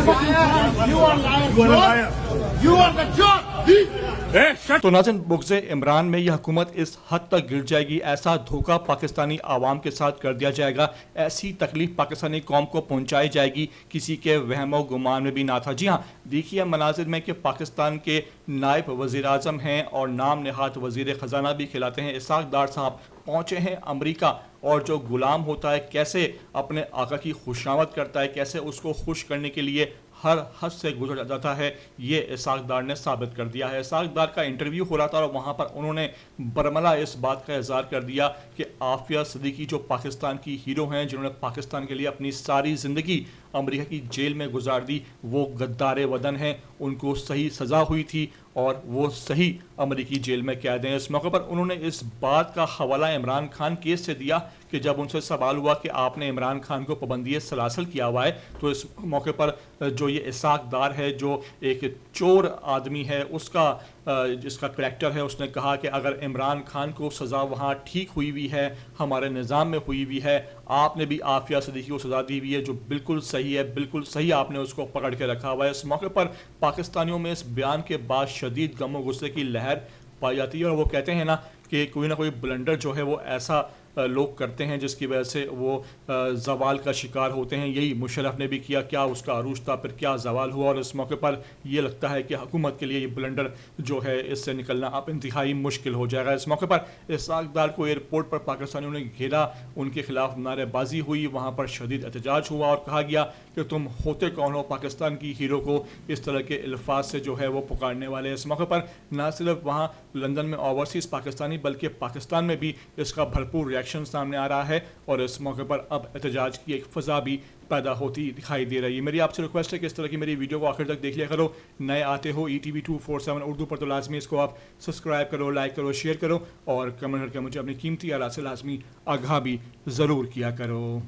तो नाज़रीन, बुग़्ज़ इमरान में यह हुकूमत इस हद तक गिर जाएगी, ऐसा धोखा पाकिस्तानी आवाम के साथ कर दिया जाएगा, ऐसी तकलीफ पाकिस्तानी कौम को पहुंचाई जाएगी, किसी के वहमो गुमान में भी ना था। जी हाँ, देखिए मनाजिर में कि पाकिस्तान के नायब वज़ीर आज़म हैं और नाम नहाद वज़ीर ख़जाना भी खिलाते हैं, इसहाक़ डार साहब पहुँचे हैं अमरीका, और जो गुलाम होता है कैसे अपने आका की खुशामद करता है, कैसे उसको खुश करने के लिए हर हद से गुजर जाता है, ये इसहाक़ डार ने साबित कर दिया है। इसहाक़ डार का इंटरव्यू हो रहा था और वहाँ पर उन्होंने बरमला इस बात का इज़हार कर दिया कि आफिया सिद्दीकी जो पाकिस्तान की हीरो हैं, जिन्होंने पाकिस्तान के लिए अपनी सारी ज़िंदगी अमेरिका की जेल में गुजार दी, वो गद्दार वतन हैं, उनको सही सज़ा हुई थी और वो सही अमेरिकी जेल में कैद हैं। इस मौके पर उन्होंने इस बात का हवाला इमरान खान केस से दिया कि जब उनसे सवाल हुआ कि आपने इमरान खान को पाबंदी सलासल किया हुआ है, तो इस मौके पर जो ये इसहाक़ डार है, जो एक चोर आदमी है, उसका जिसका करैक्टर है, उसने कहा कि अगर इमरान खान को सज़ा वहाँ ठीक हुई हुई है, हमारे निज़ाम में हुई हुई है, आपने भी आफिया सिद्दीकी को सज़ा दी हुई है जो बिल्कुल सही है, बिल्कुल सही आपने उसको पकड़ के रखा हुआ है। इस मौके पर पाकिस्तानियों में इस बयान के बाद शदीद गम और गुस्से की लहर पाई जाती है और वो कहते हैं ना कि कोई ना कोई ब्लंडर जो है वो ऐसा लोग करते हैं जिसकी वजह से वो ज़वाल का शिकार होते हैं। यही मुशर्रफ ने भी किया, क्या उसका अरूज था, फिर क्या ज़वाल हुआ, और इस मौके पर ये लगता है कि हुकूमत के लिए ये ब्लंडर जो है इससे निकलना अब इंतहाई मुश्किल हो जाएगा। इस मौके पर इसहाक़ डार को एयरपोर्ट पर पाकिस्तानियों ने घेरा, उनके खिलाफ नारेबाजी हुई, वहाँ पर शदीद एहतजाज हुआ और कहा गया कि तुम होते कौन हो पाकिस्तान की हीरो को इस तरह के अल्फाज से जो है वो पुकारने वाले। इस मौके पर न सिर्फ वहाँ लंदन में ओवरसीज़ पाकिस्तानी बल्कि पाकिस्तान में भी इसका भरपूर रिएक्शन सामने आ रहा है और इस मौके पर अब एहतजाज की एक फ़ज़ा भी पैदा होती दिखाई दे रही है। मेरी आपसे रिक्वेस्ट है कि इस तरह की मेरी वीडियो को आखिर तक देख लिया करो। नए आते हो ETV 247 उर्दू पर तो लाजमी इसको आप सब्सक्राइब करो, लाइक करो, शेयर करो और कमेंट करके मुझे अपनी कीमती आरात से लाजमी आगाह भी ज़रूर किया करो।